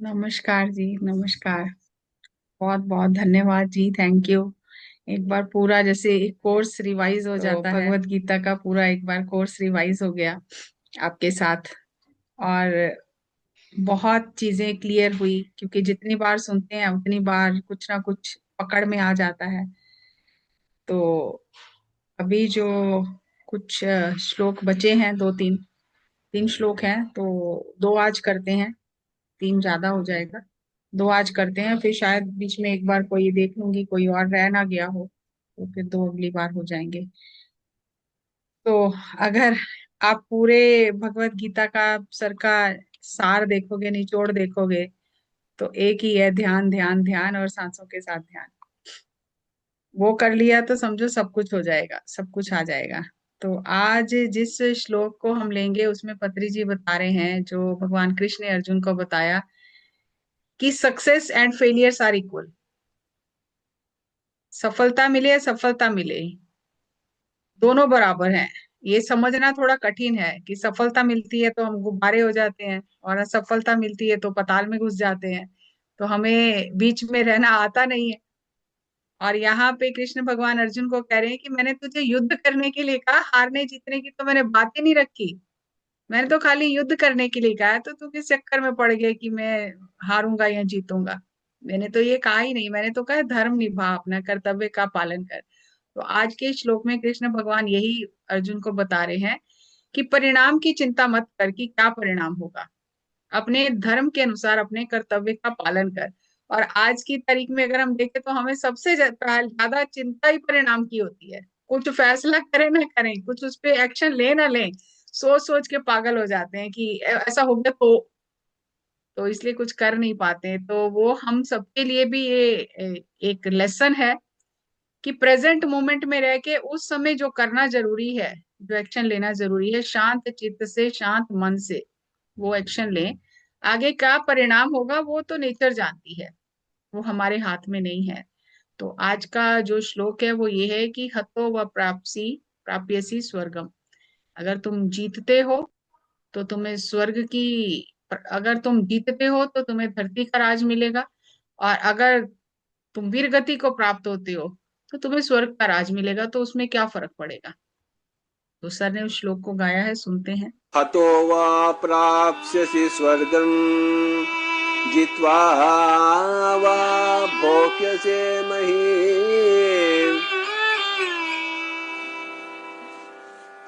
नमस्कार जी, नमस्कार। बहुत बहुत धन्यवाद जी, थैंक यू। एक बार पूरा जैसे एक कोर्स रिवाइज हो जाता है, भगवत गीता का पूरा एक बार कोर्स रिवाइज हो गया आपके साथ। और बहुत चीजें क्लियर हुई, क्योंकि जितनी बार सुनते हैं उतनी बार कुछ ना कुछ पकड़ में आ जाता है। तो अभी जो कुछ श्लोक बचे हैं, दो तीन तीन श्लोक हैं, तो दो आज करते हैं। तीन ज्यादा हो जाएगा, दो आज करते हैं, फिर शायद बीच में एक बार कोई देख लूंगी, कोई और रह ना गया हो, तो फिर दो अगली बार हो जाएंगे। तो अगर आप पूरे भगवत गीता का सर का सार देखोगे, निचोड़ देखोगे, तो एक ही है, ध्यान ध्यान ध्यान और सांसों के साथ ध्यान। वो कर लिया तो समझो सब कुछ हो जाएगा, सब कुछ आ जाएगा। तो आज जिस श्लोक को हम लेंगे उसमें पत्री जी बता रहे हैं, जो भगवान कृष्ण ने अर्जुन को बताया कि success and failures are equal. सफलता मिले या सफलता मिले, दोनों बराबर हैं। ये समझना थोड़ा कठिन है कि सफलता मिलती है तो हम गुब्बारे हो जाते हैं, और असफलता मिलती है तो पाताल में घुस जाते हैं। तो हमें बीच में रहना आता नहीं है। और यहाँ पे कृष्ण भगवान अर्जुन को कह रहे हैं कि मैंने तुझे युद्ध करने के लिए कहा, हारने जीतने की तो मैंने बात ही नहीं रखी। मैंने तो खाली युद्ध करने के लिए कहा है, तो तू किस चक्कर में पड़ गया कि मैं हारूंगा या जीतूंगा। मैंने तो ये कहा ही नहीं, मैंने तो कहा धर्म निभा, अपना कर्तव्य का पालन कर। तो आज के श्लोक में कृष्ण भगवान यही अर्जुन को बता रहे हैं कि परिणाम की चिंता मत कर कि क्या परिणाम होगा। अपने धर्म के अनुसार अपने कर्तव्य का पालन कर। और आज की तारीख में अगर हम देखें तो हमें सबसे ज्यादा चिंता ही परिणाम की होती है। कुछ फैसला करें ना करें, कुछ उस पे एक्शन ले ना लें, सोच सोच के पागल हो जाते हैं कि ऐसा हो गया तो इसलिए कुछ कर नहीं पाते। तो वो हम सबके लिए भी ये एक लेसन है कि प्रेजेंट मोमेंट में रह के उस समय जो करना जरूरी है, जो एक्शन लेना जरूरी है, शांत चित्त से, शांत मन से वो एक्शन लें। आगे का परिणाम होगा वो तो नेचर जानती है, वो हमारे हाथ में नहीं है। तो आज का जो श्लोक है वो ये है कि हतो व प्राप्सी प्राप्यसी स्वर्गम। अगर तुम जीतते हो तो तुम्हें स्वर्ग की, अगर तुम जीतते हो तो तुम्हें धरती का राज मिलेगा। और अगर तुम वीर गति को प्राप्त होते हो तो तुम्हें स्वर्ग का राज मिलेगा। तो उसमें क्या फर्क पड़ेगा। तो सर ने उस श्लोक को गाया है, सुनते हैं। हतो वा प्राप्स्यसि स्वर्गम् जित्वा वा भोक्ष्यसे महीम्।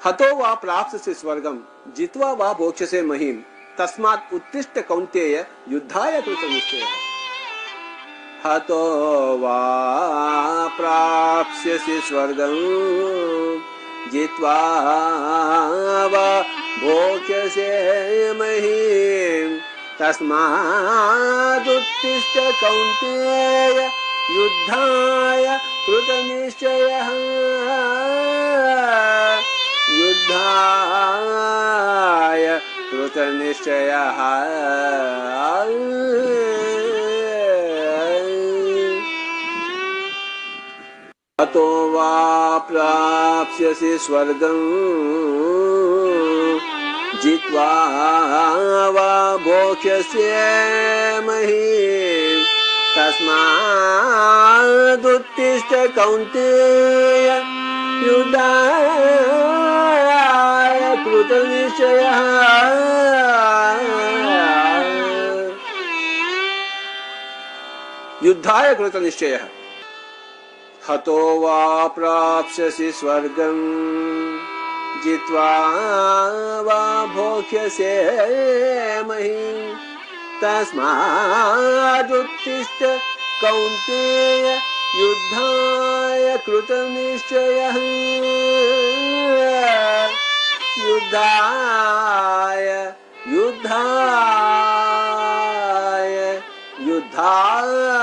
हतो वा प्राप्स्यसि स्वर्गम् जित्वा वा भोक्ष्यसे महीम्। तस्मात् उत्तिष्ठ कौन्तेय युद्धाय कृतनिश्चयः। हतो वा प्राप्स्यसि स्वर्गम् जित्वा वा भोक्ष्यसे महीम्। तस्मादुत्तिष्ठ कौन्तेय युद्धाय कृतनिश्चयः। युद्धाय कृतनिश्चयः। हतो वा प्राप्स्यसि स्वर्गम् जित्वा वा भोक्ष्यसे महीम्। तस्मादुत्तिष्ठ कौन्तेय युद्धाय कृतनिश्चयः। युद्धाय कृतनिश्चयः। हतो वा प्राप्स्यसि स्वर्गम् जित्वा वा भोक्ष्यसे महीम्। तस्मादुत्तिष्ठ कौन्तेय युद्धाय कृतनिश्चयः। युद्धाय युद्धाय युद्धाय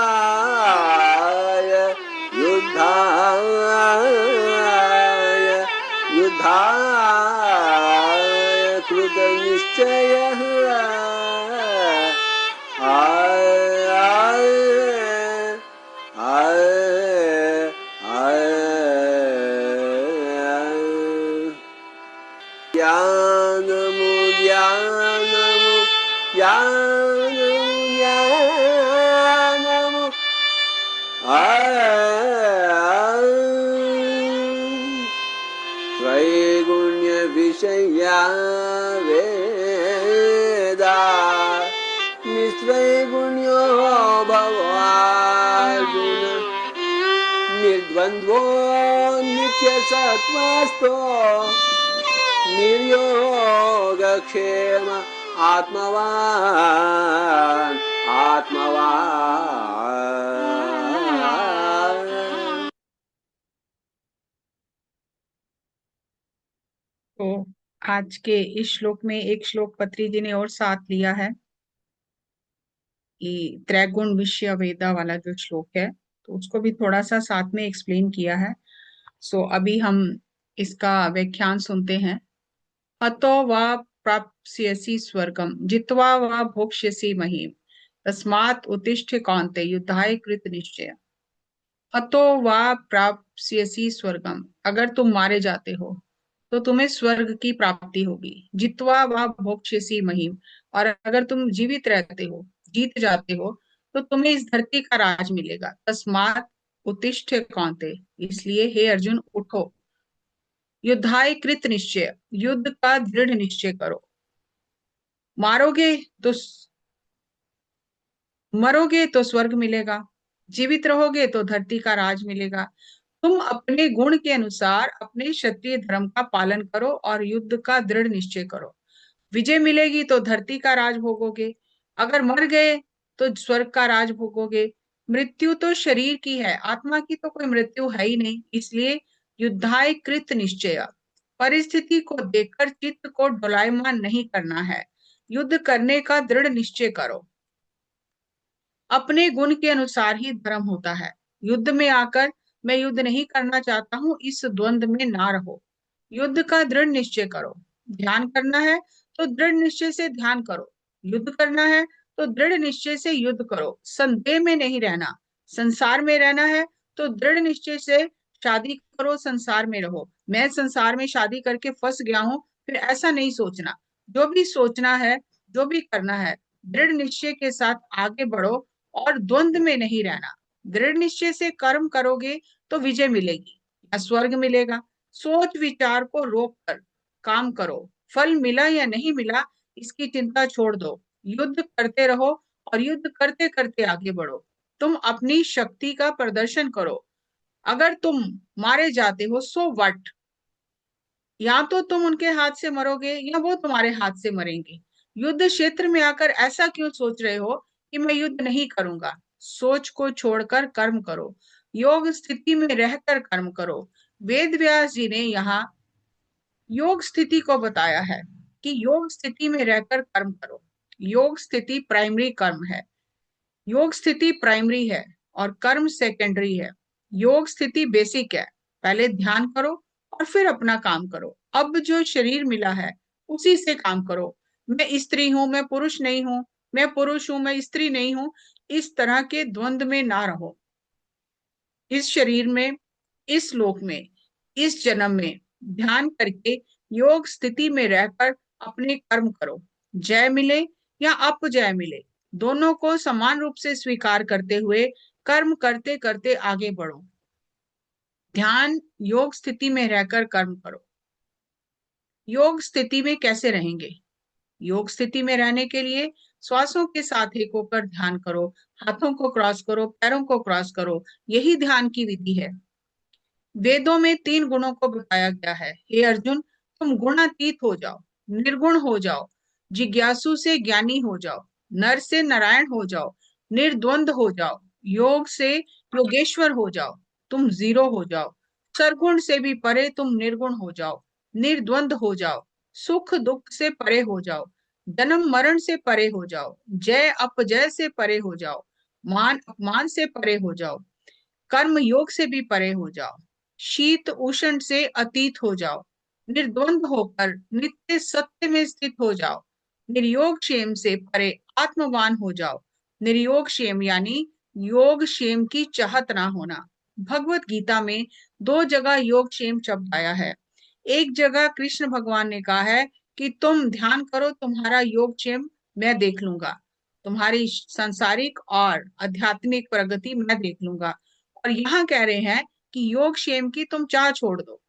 युद्धाय युद्धाय कृतनिश्चयः। ज्ञानमु ज्ञानमु ज्ञानमु त्रैगुण्यविषया वेदा निस्त्रैगुण्यो भवार्जुन निर्द्वन्द्वो नित्यसत्त्वस्थो निर्योगक्षेम आत्मवान् आत्मवान्। तो आज के इस श्लोक में एक श्लोक पत्री जी ने और साथ लिया है कि त्रैगुण विषय वेदा वाला जो श्लोक है, तो उसको भी थोड़ा सा साथ में एक्सप्लेन किया है। सो अभी हम इसका व्याख्यान सुनते हैं। हतो वा प्राप्स्यसि स्वर्गम जित्वा वा भोक्ष्यसि महीम तस्मात् उत्तिष्ठ कौन्तेय युद्धाय कृत निश्चय। हतो वा प्राप्स्यसि स्वर्गम, अगर तुम मारे जाते हो तो तुम्हें स्वर्ग की प्राप्ति होगी। जित्वा वा भोक्ष्यसि महीम, और अगर तुम जीवित रहते हो, जीत जाते हो, तो तुम्हें इस धरती का राज मिलेगा। तस्मात् उत्तिष्ठ कौन्तेय, इसलिए हे अर्जुन उठो। युद्धाय कृत निश्चय, युद्ध का दृढ़ निश्चय करो। मारोगे तो मरोगे तो स्वर्ग मिलेगा, जीवित रहोगे तो धरती का राज मिलेगा। तुम अपने गुण के अनुसार अपने क्षत्रिय धर्म का पालन करो और युद्ध का दृढ़ निश्चय करो। विजय मिलेगी तो धरती का राज भोगोगे, अगर मर गए तो स्वर्ग का राज भोगोगे। मृत्यु तो शरीर की है, आत्मा की तो कोई मृत्यु है ही नहीं। इसलिए युद्धाय कृत निश्चय, परिस्थिति को देखकर चित्त को डोलायमान नहीं करना है, युद्ध करने का दृढ़ निश्चय करो। अपने गुण के अनुसार ही धर्म होता है। युद्ध में आकर मैं युद्ध नहीं करना चाहता हूं, इस द्वंद में ना रहो। युद्ध का दृढ़ निश्चय करो। ध्यान करना है तो दृढ़ निश्चय से ध्यान करो। युद्ध करना है तो दृढ़ निश्चय से युद्ध करो। संदेह में नहीं रहना। संसार में रहना है तो दृढ़ निश्चय से शादी करो, संसार में रहो। मैं संसार में शादी करके फंस गया हूं, फिर ऐसा नहीं सोचना। जो भी सोचना है, जो भी करना है, दृढ़ निश्चय के साथ आगे बढ़ो और द्वंद में नहीं रहना। दृढ़ निश्चय से कर्म करोगे तो विजय मिलेगी या स्वर्ग मिलेगा। सोच विचार को रोक कर काम करो। फल मिला या नहीं मिला इसकी चिंता छोड़ दो। युद्ध करते रहो और युद्ध करते करते आगे बढ़ो। तुम अपनी शक्ति का प्रदर्शन करो। अगर तुम मारे जाते हो सो व्हाट, या तो तुम उनके हाथ से मरोगे या वो तुम्हारे हाथ से मरेंगे। युद्ध क्षेत्र में आकर ऐसा क्यों सोच रहे हो कि मैं युद्ध नहीं करूंगा। सोच को छोड़कर कर्म करो। योग स्थिति में रहकर कर्म करो। वेद व्यास जी ने यहाँ योग स्थिति को बताया है कि योग स्थिति में रहकर कर्म करो। योग स्थिति प्राइमरी कर्म है, योग स्थिति प्राइमरी है और कर्म सेकेंडरी है। योग स्थिति बेसिक है, पहले ध्यान करो और फिर अपना काम करो। अब जो शरीर मिला है उसी से काम करो। मैं स्त्री हूं, मैं पुरुष नहीं हूं, मैं पुरुष हूं, मैं स्त्री नहीं हूं, इस तरह के द्वंद में ना रहो। इस शरीर में, इस लोक में, इस जन्म में ध्यान करके योग स्थिति में रहकर अपने कर्म करो। जय मिले या अपजय मिले, दोनों को समान रूप से स्वीकार करते हुए कर्म करते करते आगे बढ़ो। ध्यान योग स्थिति में रहकर कर्म करो। योग स्थिति में कैसे रहेंगे? योग स्थिति में रहने के लिए श्वासों के साथ एक होकर ध्यान करो। हाथों को क्रॉस करो, पैरों को क्रॉस करो, यही ध्यान की विधि है। वेदों में 3 गुणों को बताया गया है। हे अर्जुन, तुम गुणातीत हो जाओ, निर्गुण हो जाओ, जिज्ञासु से ज्ञानी हो जाओ, नर से नारायण हो जाओ, निर्द्वंद हो जाओ, योग से योगेश्वर हो जाओ, तुम जीरो हो जाओ। सरगुण से भी परे तुम निर्गुण हो जाओ, निर्द्वंद हो जाओ, सुख दुख से परे हो जाओ, जन्म मरण से परे हो जाओ, जय अपजय से परे हो जाओ, मान अपमान से परे हो जाओ, कर्म योग से भी परे हो जाओ, शीत उष्ण से अतीत हो जाओ, निर्द्वंद होकर नित्य सत्य में स्थित हो जाओ, निर्योग क्षेम से परे आत्मवान हो जाओ। निर्योग क्षेम यानी योग क्षेम की चाहत ना होना। भगवत गीता में 2 जगह योग क्षेम शब्द आया है। एक जगह कृष्ण भगवान ने कहा है कि तुम ध्यान करो, तुम्हारा योग क्षेम मैं देख लूंगा, तुम्हारी सांसारिक और आध्यात्मिक प्रगति मैं देख लूंगा। और यहाँ कह रहे हैं कि योग क्षेम की तुम चाह छोड़ दो,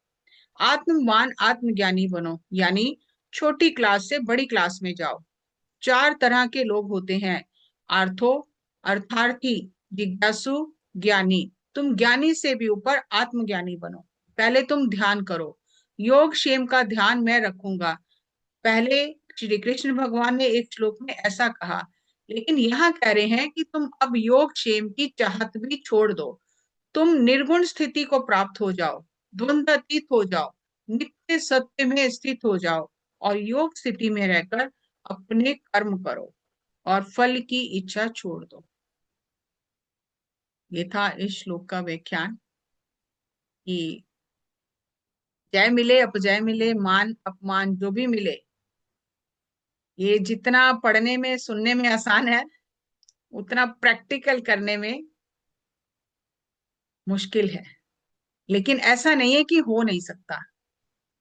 आत्मवान आत्मज्ञानी बनो, यानी छोटी क्लास से बड़ी क्लास में जाओ। चार तरह के लोग होते हैं, आर्थो अर्थार्थी, जिज्ञासु, ज्ञानी। तुम ज्ञानी से भी ऊपर आत्मज्ञानी बनो। पहले तुम ध्यान करो, योग क्षेम का ध्यान मैं रखूंगा। पहले श्री कृष्ण भगवान ने एक श्लोक में ऐसा कहा, लेकिन यहाँ कह रहे हैं कि तुम अब योग क्षेम की चाहत भी छोड़ दो। तुम निर्गुण स्थिति को प्राप्त हो जाओ, द्वंद अतीत हो जाओ, नित्य सत्य में स्थित हो जाओ, और योग स्थिति में रहकर अपने कर्म करो और फल की इच्छा छोड़ दो। ये था इस श्लोक का व्याख्यान कि जय मिले अपजय मिले, मान अपमान जो भी मिले, ये जितना पढ़ने में सुनने में आसान है, उतना प्रैक्टिकल करने में मुश्किल है। लेकिन ऐसा नहीं है कि हो नहीं सकता,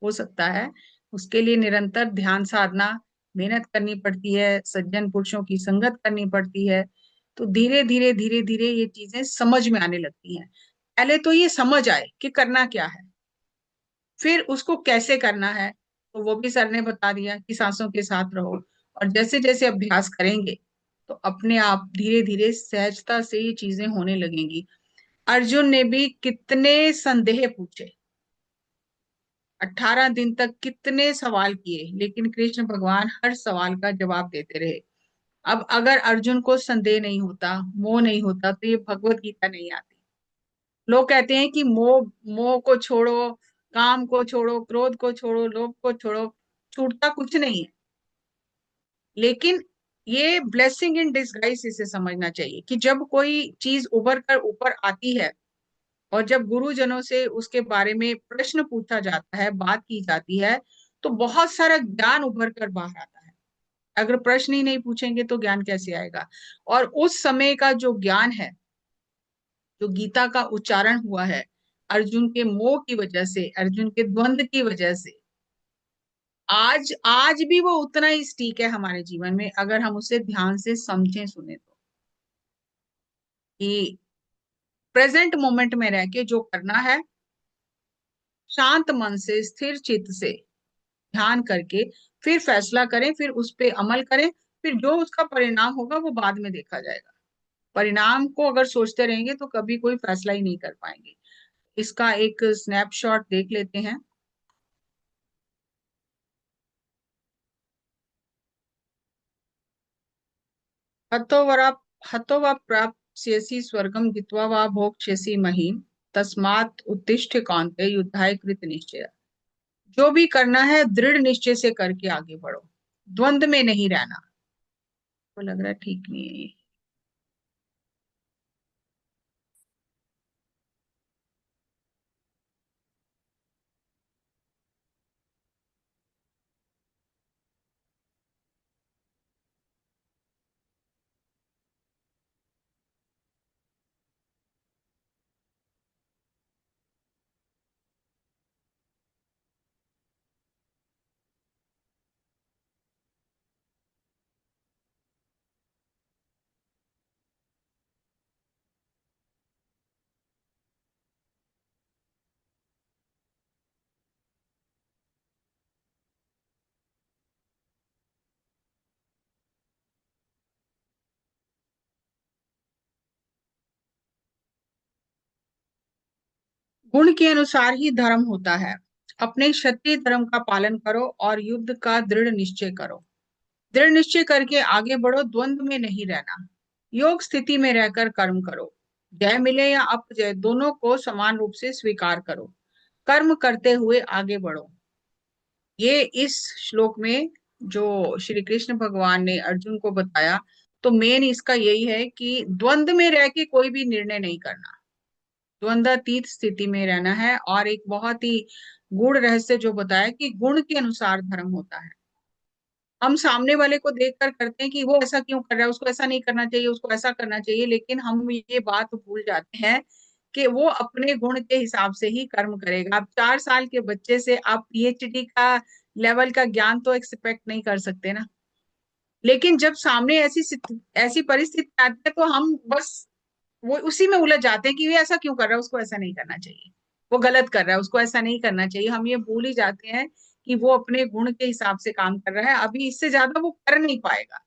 हो सकता है। उसके लिए निरंतर ध्यान साधना, मेहनत करनी पड़ती है, सज्जन पुरुषों की संगत करनी पड़ती है। तो धीरे धीरे ये चीजें समझ में आने लगती हैं। पहले तो ये समझ आए कि करना क्या है, फिर उसको कैसे करना है, तो वो भी सर ने बता दिया कि सांसों के साथ रहो। और जैसे जैसे अभ्यास करेंगे तो अपने आप धीरे धीरे सहजता से ये चीजें होने लगेंगी। अर्जुन ने भी कितने संदेह पूछे, 18 दिन तक कितने सवाल किए, लेकिन कृष्ण भगवान हर सवाल का जवाब देते रहे। अब अगर अर्जुन को संदेह नहीं होता, मोह नहीं होता, तो ये भगवत गीता नहीं आती। लोग कहते हैं कि मोह मोह को छोड़ो, काम को छोड़ो, क्रोध को छोड़ो, लोभ को छोड़ो, छूटता कुछ नहीं है। लेकिन ये ब्लेसिंग इन डिस्गाइज इसे समझना चाहिए कि जब कोई चीज उभर कर ऊपर आती है और जब गुरुजनों से उसके बारे में प्रश्न पूछा जाता है, बात की जाती है, तो बहुत सारा ज्ञान उभर कर बाहर आता है। अगर प्रश्न ही नहीं पूछेंगे तो ज्ञान कैसे आएगा? और उस समय का जो ज्ञान है, जो गीता का उच्चारण हुआ है, अर्जुन के मोह की वजह से, अर्जुन के द्वंद की वजह से, आज आज भी वो उतना ही स्टीक है हमारे जीवन में, अगर हम उसे ध्यान से समझें सुने तो। कि प्रेजेंट मोमेंट में रह के जो करना है, शांत मन से स्थिर चित्त से ध्यान करके फिर फैसला करें, फिर उस पे अमल करें। फिर जो उसका परिणाम होगा वो बाद में देखा जाएगा। परिणाम को अगर सोचते रहेंगे तो कभी कोई फैसला ही नहीं कर पाएंगे। इसका एक स्नैपशॉट देख लेते हैं। हतो वरा हतो वा प्राप्स्यसि स्वर्गम जित्वा वा भोक्ष्यसि महीम, तस्मात् उत्तिष्ठ कौन्तेय युद्धाय कृत निश्चय। जो भी करना है दृढ़ निश्चय से करके आगे बढ़ो, द्वंद में नहीं रहना। तो लग रहा है ठीक नहीं है ये। गुण के अनुसार ही धर्म होता है। अपने क्षत्रिय धर्म का पालन करो और युद्ध का दृढ़ निश्चय करो। दृढ़ निश्चय करके आगे बढ़ो, द्वंद में नहीं रहना। योग स्थिति में रहकर कर्म करो। जय मिले या अपजय, दोनों को समान रूप से स्वीकार करो। कर्म करते हुए आगे बढ़ो। ये इस श्लोक में जो श्री कृष्ण भगवान ने अर्जुन को बताया, तो मेन इसका यही है कि द्वंद में रह के कोई भी निर्णय नहीं करना, द्वंद्वातीत स्थिति में रहना है। और एक बहुत ही गूढ़ रहस्य जो बताया कि गुण के अनुसार धर्म होता है। हम सामने वाले को देखकर करते हैं कि वो ऐसा क्यों कर रहा है, उसको ऐसा नहीं करना चाहिए, उसको ऐसा करना चाहिए, लेकिन हम ये बात भूल जाते हैं कि वो अपने गुण के हिसाब से ही कर्म करेगा। आप 4 साल के बच्चे से आप पीएचडी का लेवल का ज्ञान तो एक्सपेक्ट नहीं कर सकते ना। लेकिन जब सामने ऐसी ऐसी परिस्थिति आती है तो हम बस वो उसी में उलझ जाते हैं कि ये ऐसा क्यों कर रहा है, उसको ऐसा नहीं करना चाहिए, वो गलत कर रहा है, उसको ऐसा नहीं करना चाहिए। हम ये भूल ही जाते हैं कि वो अपने गुण के हिसाब से काम कर रहा है, अभी इससे ज्यादा वो कर नहीं पाएगा।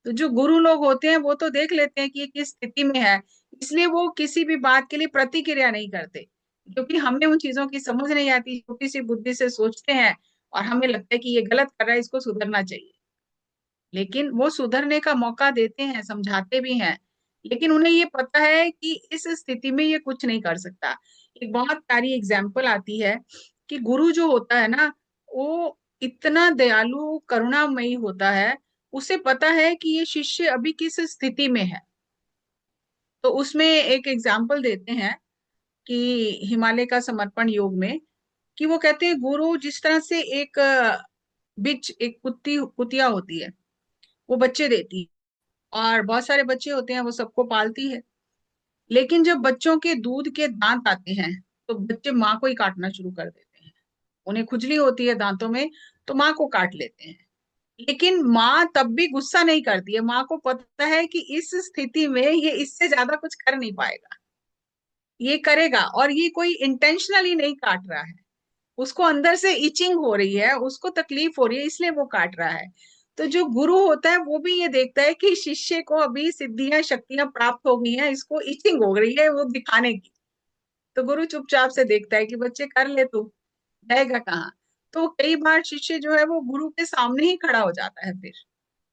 तो जो गुरु लोग होते हैं वो तो देख लेते हैं कि ये किस स्थिति में है, इसलिए वो किसी भी बात के लिए प्रतिक्रिया नहीं करते, क्योंकि हमें उन चीजों की समझ नहीं आती, छोटी सी बुद्धि से सोचते हैं और हमें लगता है कि ये गलत कर रहा है, इसको सुधरना चाहिए। लेकिन वो सुधरने का मौका देते हैं, समझाते भी हैं, लेकिन उन्हें ये पता है कि इस स्थिति में ये कुछ नहीं कर सकता। एक बहुत प्यारी एग्जाम्पल आती है कि गुरु जो होता है ना, वो इतना दयालु करुणामयी होता है, उसे पता है कि ये शिष्य अभी किस स्थिति में है। तो उसमें एक एग्जाम्पल देते हैं कि हिमालय का समर्पण योग में, कि वो कहते हैं गुरु जिस तरह से एक बिच एक कुतिया होती है, वो बच्चे देती है, और बहुत सारे बच्चे होते हैं, वो सबको पालती है। लेकिन जब बच्चों के दूध के दांत आते हैं, तो बच्चे माँ को ही काटना शुरू कर देते हैं। उन्हें खुजली होती है दांतों में, तो माँ को काट लेते हैं। लेकिन माँ तब भी गुस्सा नहीं करती है, माँ को पता है कि इस स्थिति में ये इससे ज्यादा कुछ कर नहीं पाएगा, ये करेगा, और ये कोई इंटेंशनली नहीं काट रहा है, उसको अंदर से इचिंग हो रही है, उसको तकलीफ हो रही है, इसलिए वो काट रहा है। तो जो गुरु होता है वो भी ये देखता है कि शिष्य को अभी सिद्धियां शक्तियां प्राप्त हो गई हैं, इसको इचिंग हो रही है वो दिखाने की। तो गुरु चुपचाप से देखता है कि बच्चे कर ले, तू जाएगा कहाँ। तो कई बार शिष्य जो है वो गुरु के सामने ही खड़ा हो जाता है, फिर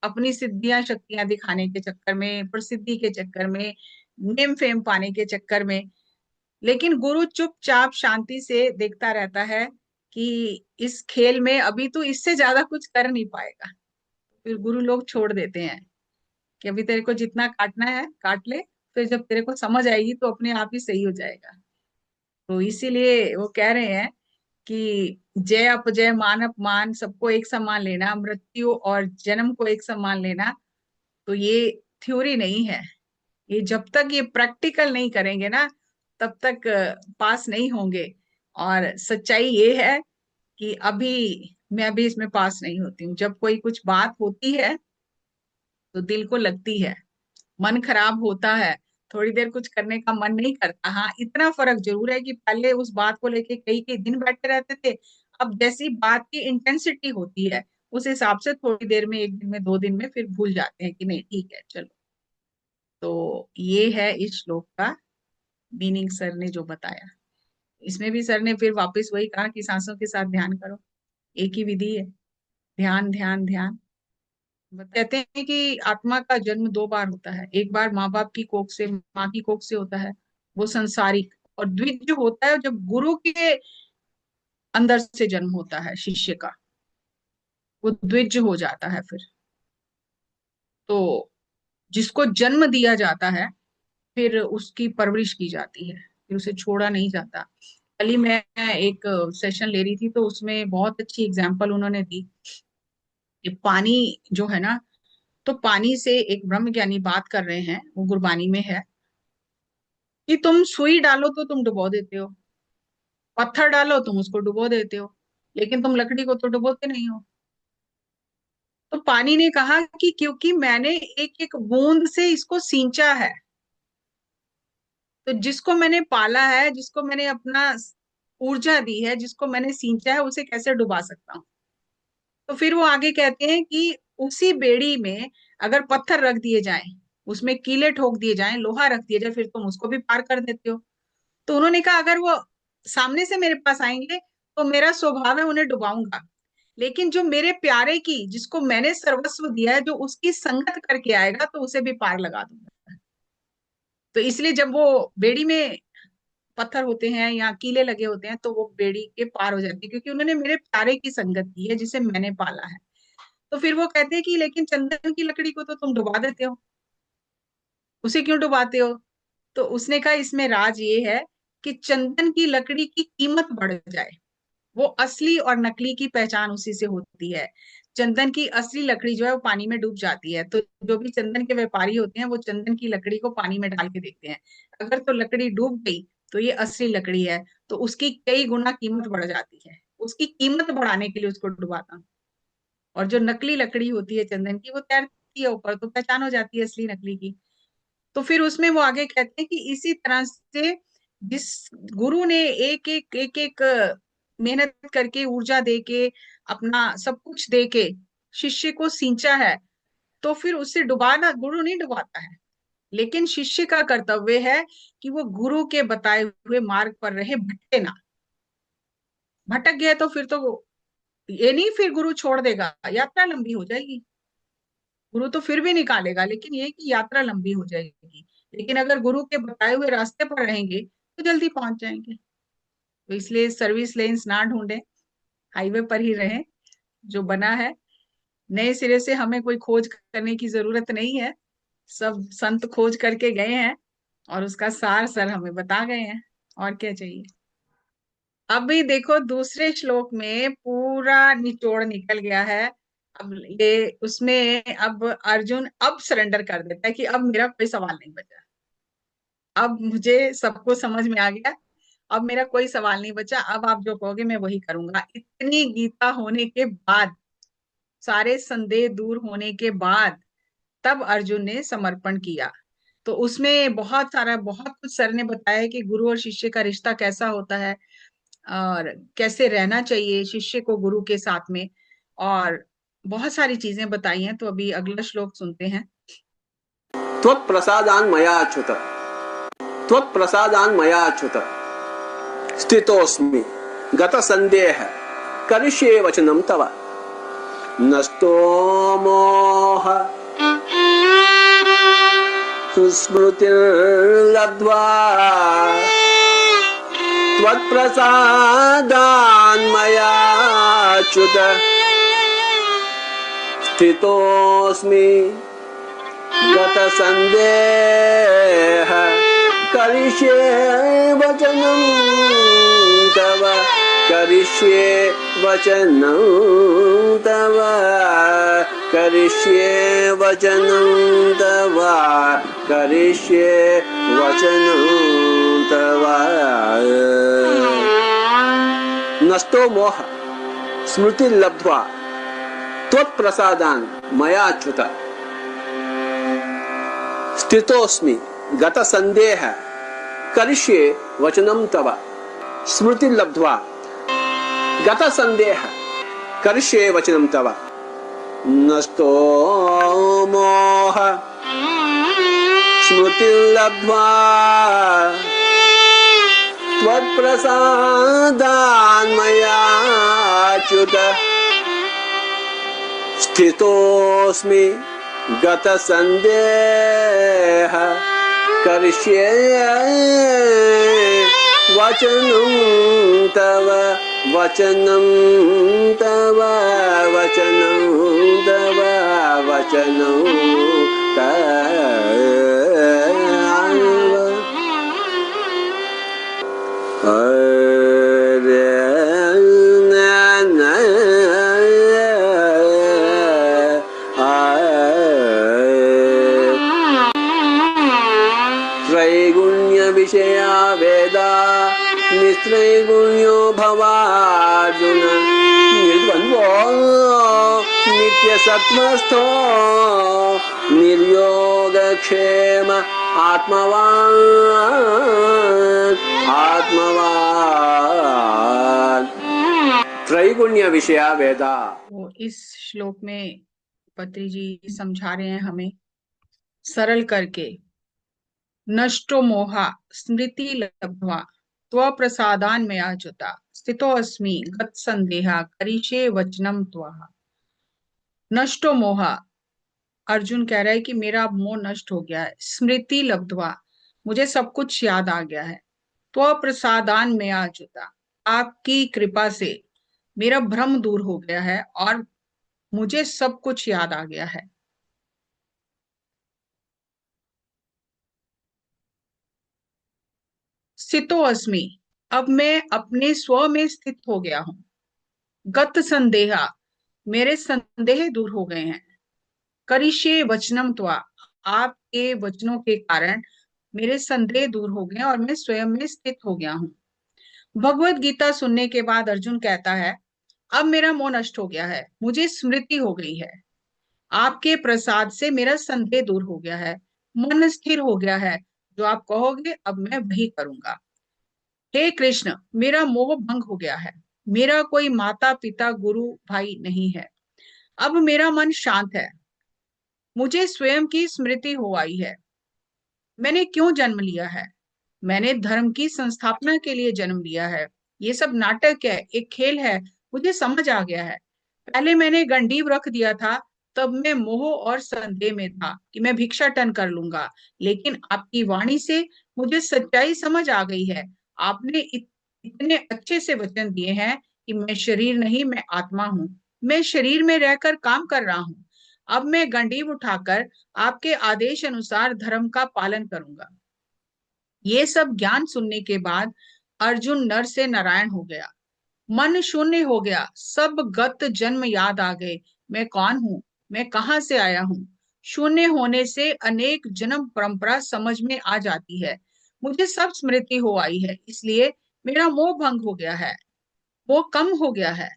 अपनी सिद्धियां शक्तियां दिखाने के चक्कर में, प्रसिद्धि के चक्कर में, नेम फेम पाने के चक्कर में। लेकिन गुरु चुपचाप शांति से देखता रहता है कि इस खेल में अभी तो इससे ज्यादा कुछ कर नहीं पाएगा। फिर गुरु लोग छोड़ देते हैं कि अभी तेरे को जितना काटना है काट ले, फिर जब तेरे को समझ आएगी तो अपने आप ही सही हो जाएगा। तो इसीलिए वो कह रहे हैं कि जय अपजय मान अपमान सबको एक समान लेना, मृत्यु और जन्म को एक समान लेना, तो ये थ्योरी नहीं है। ये जब तक ये प्रैक्टिकल नहीं करेंगे ना, तब तक पास नहीं होंगे। और सच्चाई ये है कि अभी मैं भी इसमें पास नहीं होती हूँ। जब कोई कुछ बात होती है तो दिल को लगती है, मन खराब होता है, थोड़ी देर कुछ करने का मन नहीं करता। हाँ, इतना फर्क जरूर है कि पहले उस बात को लेके कई कई दिन बैठे रहते थे, अब जैसी बात की इंटेंसिटी होती है उस हिसाब से थोड़ी देर में, एक दिन में, दो दिन में फिर भूल जाते हैं कि नहीं ठीक है चलो। तो ये है इस श्लोक का मीनिंग सर ने जो बताया। इसमें भी सर ने फिर वापस वही कहा कि सांसों के साथ ध्यान करो, एक ही विधि है, ध्यान ध्यान ध्यान। कहते हैं कि आत्मा का जन्म दो बार होता है, एक बार माँ बाप की कोख से, माँ की कोख से होता है, वो संसारिक। और द्विज जो होता है जब गुरु के अंदर से जन्म होता है शिष्य का, वो द्विज हो जाता है फिर। तो जिसको जन्म दिया जाता है, फिर उसकी परवरिश की जाती है, फिर उसे छोड़ा नहीं जाता। कल ही मैं एक सेशन ले रही थी, तो उसमें बहुत अच्छी एग्जाम्पल उन्होंने दी कि पानी जो है ना, तो पानी से एक ब्रह्म ज्ञानी बात कर रहे हैं, वो गुरबानी में है कि तुम सुई डालो तो तुम डुबो देते हो, पत्थर डालो तुम उसको डुबो देते हो, लेकिन तुम लकड़ी को तो डुबोते नहीं हो। तो पानी ने कहा कि क्योंकि मैंने एक एक बूंद से इसको सींचा है, तो जिसको मैंने पाला है, जिसको मैंने अपना ऊर्जा दी है, जिसको मैंने सींचा है, उसे कैसे डुबा सकता हूँ। तो फिर वो आगे कहते हैं कि उसी बेड़ी में अगर पत्थर रख दिए जाएं, उसमें कीले ठोक दिए जाएं, लोहा रख दिया जाए, फिर तुम उसको भी पार कर देते हो। तो उन्होंने कहा अगर वो सामने से मेरे पास आएंगे तो मेरा स्वभाव है उन्हें डुबाऊंगा, लेकिन जो मेरे प्यारे की, जिसको मैंने सर्वस्व दिया है, जो उसकी संगत करके आएगा, तो उसे भी पार लगा दूंगा। तो इसलिए जब वो बेड़ी में पत्थर होते हैं या कीले लगे होते हैं, तो वो बेड़ी के पार हो जाती है, क्योंकि उन्होंने मेरे प्यारे की संगत की है जिसे मैंने पाला है। तो फिर वो कहते हैं कि लेकिन चंदन की लकड़ी को तो तुम डुबा देते हो, उसे क्यों डुबाते हो। तो उसने कहा इसमें राज ये है कि चंदन की लकड़ी की कीमत बढ़ जाए। वो असली और नकली की पहचान उसी से होती है। चंदन की असली लकड़ी जो है वो पानी में डूब जाती है, तो जो भी चंदन के व्यापारी होते हैं वो चंदन की लकड़ी को पानी में डाल के देखते हैं, अगर तो लकड़ी डूब गई तो ये असली लकड़ी है, तो उसकी कई गुना कीमत बढ़ जाती है। उसकी कीमत बढ़ाने के लिए उसको डुबाता हूँ। और जो नकली लकड़ी होती है चंदन की, वो तैरती है ऊपर, तो पहचान हो जाती है असली नकली की। तो फिर उसमें वो आगे कहते हैं कि इसी तरह से जिस गुरु ने एक एक मेहनत करके, ऊर्जा दे के, अपना सब कुछ दे के शिष्य को सींचा है, तो फिर उससे डुबाना, गुरु नहीं डुबाता है, लेकिन शिष्य का कर्तव्य है कि वो गुरु के बताए हुए मार्ग पर रहे, भटके ना। भटक गया तो फिर तो ये नहीं, फिर गुरु छोड़ देगा, यात्रा लंबी हो जाएगी। गुरु तो फिर भी निकालेगा, लेकिन ये कि यात्रा लंबी हो जाएगी। लेकिन अगर गुरु के बताए हुए रास्ते पर रहेंगे तो जल्दी पहुंच जाएंगे। तो इसलिए सर्विस लेन्स ना ढूंढें, हाईवे पर ही रहें जो बना है। नए सिरे से हमें कोई खोज करने की जरूरत नहीं है, सब संत खोज करके गए हैं और उसका सार सर हमें बता गए हैं, और क्या चाहिए। अभी देखो दूसरे श्लोक में पूरा निचोड़ निकल गया है। अब ये उसमें अब अर्जुन अब सरेंडर कर देता है कि अब मेरा कोई सवाल नहीं बचा, अब मुझे सबको समझ में आ गया, अब मेरा कोई सवाल नहीं बचा, अब आप जो कहोगे मैं वही करूंगा। इतनी गीता होने के बाद, सारे संदेह दूर होने के बाद, तब अर्जुन ने समर्पण किया। तो उसमें बहुत सारा, बहुत कुछ सर ने बताया कि गुरु और शिष्य का रिश्ता कैसा होता है, और कैसे रहना चाहिए शिष्य को गुरु के साथ में, और बहुत सारी चीजें बताई हैं। तो अभी अगला श्लोक सुनते हैं। त्वत्प्रसादान् मया अच्युत, त्वत्प्रसादान् मया अच्युत, स्थितोऽस्मि गतसन्देहः करिष्ये वचनं तव, नष्टो मोह सुस्मृतिर्लब्ध्वा त्वत्प्रसादान् मया अच्युत, स्थितोऽस्मि गतसन्देहः करिष्ये वचनं तव, करिष्ये वचनं तव, करिष्ये वचनं तव, करिष्ये वचनं तव। नष्टो मोह स्मृति लब्ध्वा त्वत्प्रसादान् मया अच्युत, स्थितोऽस्मि गतसन्देहः करिष्ये वचनं तव, स्मृति लब्ध्वा गतसन्देहः करिष्ये वचनं तव, नष्टो मोह स्मृति लब्ध्वा त्वत्प्रसादान् मया अच्युत, स्थितोऽस्मि गतसन्देहः करिष्ये वचनं तव, वचनं तव, वचनं तव, वचनं तव। त्रैगुण्य विषया वेदा निस्त्रैगुण्यो भवार्जुन, निर्द्वन्द्वो नित्यसत्त्वस्थो निर्योगक्षेम आत्मवान्, आत्मवान्। त्रैगुण्य विषया वेदा। वो इस श्लोक में पत्री जी समझा रहे हैं हमें सरल करके। नष्टो मोहा स्मृति लब्ध्वा त्वप्रसादान् मया अच्युता, स्थितोऽस्मि गत संदेहा करिष्ये वचनं त्वः। नष्टो मोहा, अर्जुन कह रहा है कि मेरा मोह नष्ट हो गया है। स्मृति लब्ध्वा, मुझे सब कुछ याद आ गया है। त्वप्रसादान् मया अच्युता, आपकी कृपा से मेरा भ्रम दूर हो गया है और मुझे सब कुछ याद आ गया है। स्थितो अस्मि, अब मैं अपने स्व में स्थित हो गया हूं। गत संदेहा, मेरे संदेह दूर हो गए हैं। करिष्ये वचनम त्वा, आपके वचनों के कारण मेरे संदेह दूर हो गए और मैं स्वयं में स्थित हो गया हूँ। भगवत गीता सुनने के बाद अर्जुन कहता है अब मेरा मोह नष्ट हो गया है, मुझे स्मृति हो गई है, आपके प्रसाद से मेरा संदेह दूर हो गया है, मन स्थिर हो गया है, जो आप कहोगे अब मैं वही करूंगा। हे कृष्ण, मेरा मोह भंग हो गया है। मेरा कोई माता पिता गुरु भाई नहीं है। अब मेरा मन शांत है। मुझे स्वयं की स्मृति हो आई है। मैंने क्यों जन्म लिया है? मैंने धर्म की संस्थापना के लिए जन्म लिया है। ये सब नाटक है, एक खेल है। मुझे समझ आ गया है। पहले मैंने गंडीव रख दिया था, तब मैं मोह और संदेह में था कि मैं भिक्षाटन कर लूंगा। लेकिन आपकी वाणी से मुझे सच्चाई समझ आ गई है। आपने इतने अच्छे से वचन दिए हैं कि मैं शरीर नहीं, मैं आत्मा हूँ। मैं शरीर में रहकर काम कर रहा हूँ। अब मैं गंडीव उठाकर आपके आदेश अनुसार धर्म का पालन करूंगा। ये सब ज्ञान सुनने के बाद अर्जुन नर से नारायण हो गया। मन शून्य हो गया। सब गत जन्म याद आ गए। मैं कौन हूँ? मैं कहाँ से आया हूँ? शून्य होने से अनेक जन्म परंपरा समझ में आ जाती है। मुझे सब स्मृति हो आई है, इसलिए मेरा मोह भंग हो गया है। मोह कम हो गया है।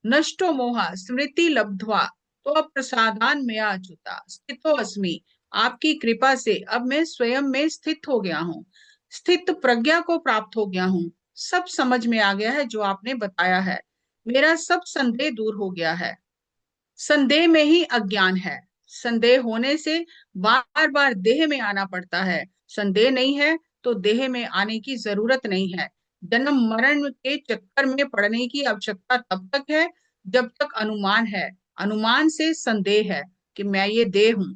नष्टो मोहा स्मृति लब्ध्वा तो प्रसादान में अच्युता स्थितो अस्मि। आपकी कृपा से अब मैं स्वयं में स्थित हो गया हूँ। स्थित प्रज्ञा को प्राप्त हो गया हूँ। सब समझ में आ गया है जो आपने बताया है। मेरा सब संदेह दूर हो गया है। संदेह में ही अज्ञान है। संदेह होने से बार बार देह में आना पड़ता है। संदेह नहीं है तो देह में आने की जरूरत नहीं है। जन्म मरण के चक्कर में पड़ने की आवश्यकता तब तक है जब तक अनुमान है। अनुमान से संदेह है कि मैं ये देह हूं।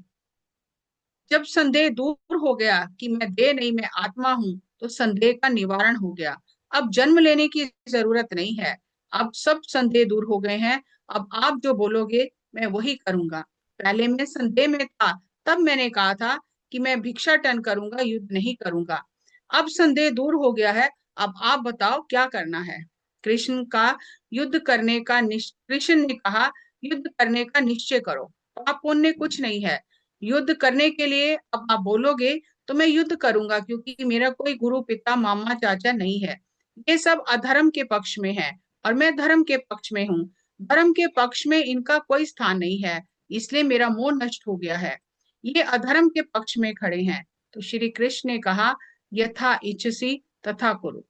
जब संदेह दूर हो गया कि मैं देह नहीं, मैं आत्मा हूं, तो संदेह का निवारण हो गया। अब जन्म लेने की जरूरत नहीं है। अब सब संदेह दूर हो गए हैं। अब आप जो बोलोगे मैं वही करूंगा। पहले मैं संदेह में था, तब मैंने कहा था कि मैं भिक्षाटन करूंगा, युद्ध नहीं करूंगा। अब संदेह दूर हो गया है। अब आप बताओ क्या करना है? कृष्ण का युद्ध करने का कृष्ण ने कहा, युद्ध करने का निश्चय करो। पाप पुण्य कुछ नहीं है। युद्ध करने के लिए अब आप बोलोगे तो मैं युद्ध करूंगा, क्योंकि मेरा कोई गुरु पिता मामा चाचा नहीं है। ये सब अधर्म के पक्ष में है और मैं धर्म के पक्ष में हूँ। धर्म के पक्ष में इनका कोई स्थान नहीं है, इसलिए मेरा मोह नष्ट हो गया है। ये अधर्म के पक्ष में खड़े हैं। तो श्री कृष्ण ने कहा, यथा इच्छसी तथा कुरु।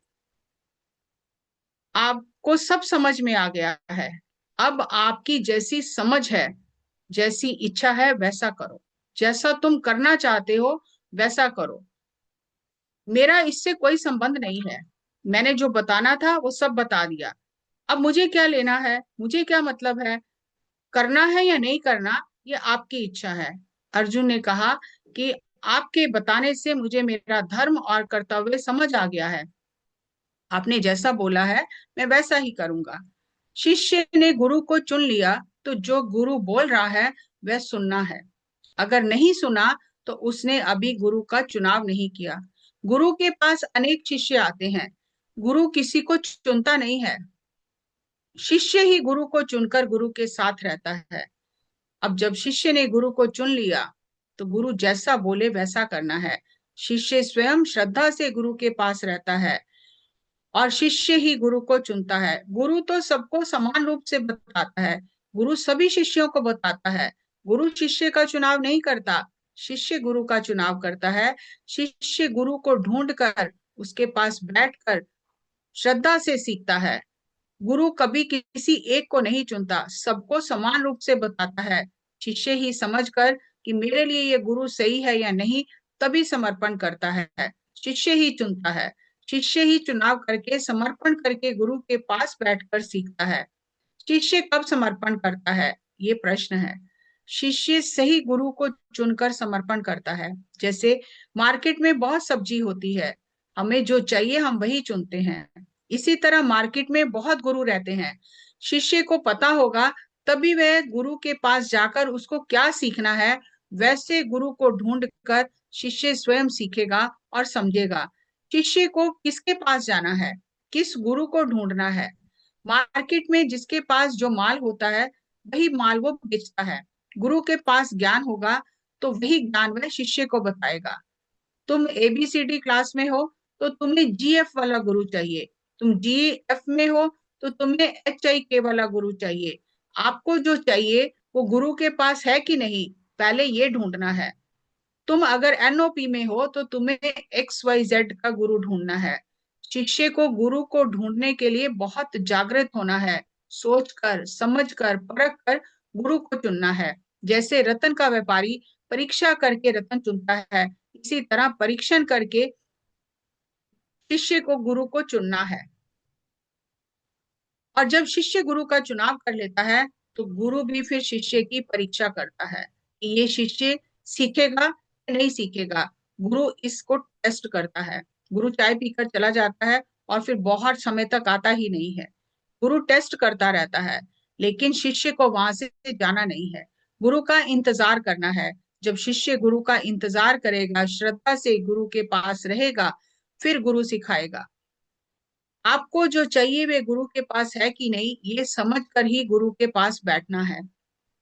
आपको सब समझ में आ गया है। अब आपकी जैसी समझ है, जैसी इच्छा है वैसा करो। जैसा तुम करना चाहते हो वैसा करो। मेरा इससे कोई संबंध नहीं है। मैंने जो बताना था वो सब बता दिया। अब मुझे क्या लेना है? मुझे क्या मतलब है? करना है या नहीं करना, ये आपकी इच्छा है। अर्जुन ने कहा कि आपके बताने से मुझे मेरा धर्म और कर्तव्य समझ आ गया है। आपने जैसा बोला है मैं वैसा ही करूंगा। शिष्य ने गुरु को चुन लिया, तो जो गुरु बोल रहा है वह सुनना है। अगर नहीं सुना तो उसने अभी गुरु का चुनाव नहीं किया। गुरु के पास अनेक शिष्य आते हैं। गुरु किसी को चुनता नहीं है। शिष्य ही गुरु को चुनकर गुरु के साथ रहता है। अब जब शिष्य ने गुरु को चुन लिया, तो गुरु जैसा बोले वैसा करना है। शिष्य स्वयं श्रद्धा से गुरु के पास रहता है और शिष्य ही गुरु को चुनता है। गुरु तो सबको समान रूप से बताता है। गुरु सभी शिष्यों को बताता है। गुरु शिष्य का चुनाव नहीं करता, शिष्य गुरु का चुनाव करता है। शिष्य गुरु को ढूंढ कर उसके पास बैठकर श्रद्धा से सीखता है। गुरु कभी किसी एक को नहीं चुनता, सबको समान रूप से बताता है। शिष्य ही समझकर कि मेरे लिए ये गुरु सही है या नहीं, तभी समर्पण करता है। शिष्य ही चुनता है। शिष्य ही चुनाव करके समर्पण करके गुरु के पास बैठकर सीखता है। शिष्य कब समर्पण करता है, ये प्रश्न है। शिष्य सही गुरु को चुनकर समर्पण करता है। जैसे मार्केट में बहुत सब्जी होती है, हमें जो चाहिए हम वही चुनते हैं। इसी तरह मार्केट में बहुत गुरु रहते हैं। शिष्य को पता होगा, तभी वह गुरु के पास जाकर उसको क्या सीखना है वैसे गुरु को ढूंढ कर शिष्य स्वयं सीखेगा और समझेगा। शिष्य को किसके पास जाना है, किस गुरु को ढूंढना है? मार्केट में जिसके पास जो माल होता है वही माल वो बेचता है। गुरु के पास ज्ञान होगा तो वही ज्ञान वह शिष्य को बताएगा। तुम एबीसीडी क्लास में हो तो तुम्हें जीएफ वाला गुरु चाहिए। तुम जीएफ में हो तो तुम्हें HIK वाला गुरु चाहिए। आपको जो चाहिए वो गुरु के पास है कि नहीं, पहले ये ढूंढना है। तुम अगर एनओपी में हो तो तुम्हें XYZ का गुरु ढूंढना है। शिष्य को गुरु को ढूंढने के लिए बहुत जागृत होना है, सोचकर समझकर परख कर गुरु को चुनना है। जैसे रत्न का व्यापारी परीक्षा करके रत्न चुनता है, इसी तरह परीक्षण करके शिष्य को गुरु को चुनना है। और जब शिष्य गुरु का चुनाव कर लेता है तो गुरु भी फिर शिष्य की परीक्षा करता है कि ये शिष्य सीखेगा या नहीं सीखेगा। गुरु इसको टेस्ट करता है। गुरु चाय पीकर चला जाता है और फिर बहुत समय तक आता ही नहीं है। गुरु टेस्ट करता रहता है, लेकिन शिष्य को वहां से जाना नहीं है। गुरु का इंतजार करना है। जब शिष्य गुरु का इंतजार करेगा, श्रद्धा से गुरु के पास रहेगा, फिर गुरु सिखाएगा। आपको जो चाहिए वे गुरु के पास है कि नहीं, ये समझ कर ही गुरु के पास बैठना है।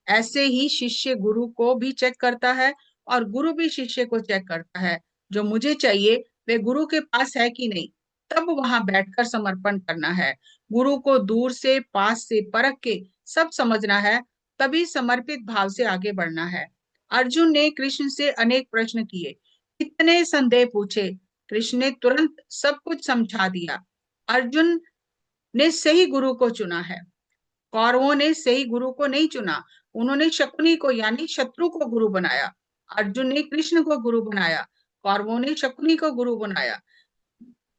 ऐसे ही शिष्य गुरु को भी चेक करता है और गुरु भी शिष्य को चेक करता है। जो मुझे चाहिए वे गुरु के पास है कि नहीं, तब वहां बैठकर समर्पण करना है। गुरु को दूर से पास से परख के सब समझना है, तभी समर्पित भाव से आगे बढ़ना है। अर्जुन ने कृष्ण से अनेक प्रश्न किए, कितने संदेह पूछे। कृष्ण ने तुरंत सब कुछ समझा दिया। अर्जुन ने सही गुरु को चुना है। कौरवों ने सही गुरु को नहीं चुना। उन्होंने शकुनी को यानी शत्रु को गुरु बनाया। अर्जुन ने कृष्ण को गुरु बनाया, कौरवों ने शकुनी को गुरु बनाया।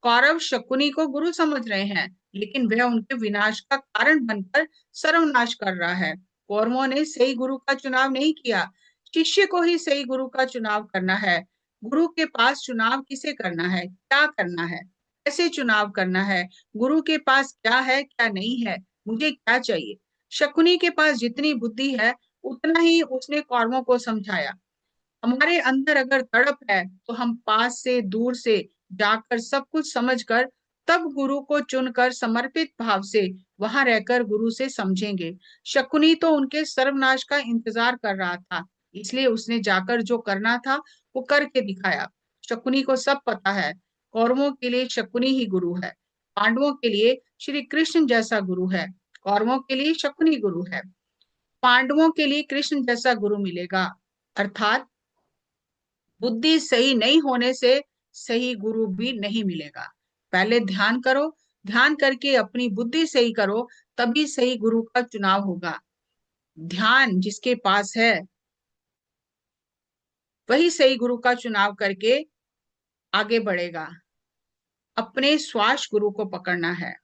कौरव शकुनी को गुरु समझ रहे हैं, लेकिन वह उनके विनाश का कारण बनकर सर्वनाश कर रहा है। कौरवों ने सही गुरु का चुनाव नहीं किया। शिष्य को ही सही गुरु का चुनाव करना है। गुरु के पास चुनाव किसे करना है, क्या करना है, कैसे चुनाव करना है, गुरु के पास क्या है क्या नहीं है, मुझे क्या चाहिए। शकुनी के पास जितनी बुद्धि है उतना ही उसने कौरवों को समझाया। हमारे अंदर अगर तड़प है तो हम पास से दूर से जाकर सब कुछ समझकर तब गुरु को चुनकर समर्पित भाव से वहां रहकर गुरु से समझेंगे। शकुनी तो उनके सर्वनाश का इंतजार कर रहा था, इसलिए उसने जाकर जो करना था वो करके दिखाया। शकुनी को सब पता है। कौरवों के लिए शकुनी ही गुरु है, पांडवों के लिए श्री कृष्ण जैसा गुरु है। कौरवों के लिए शकुनी गुरु है, पांडवों के लिए कृष्ण जैसा गुरु मिलेगा। अर्थात बुद्धि सही नहीं होने से सही गुरु भी नहीं मिलेगा। पहले ध्यान करो, ध्यान करके अपनी बुद्धि सही करो, तभी सही गुरु का चुनाव होगा। ध्यान जिसके पास है वही सही गुरु का चुनाव करके आगे बढ़ेगा। अपने श्वास गुरु को पकड़ना है।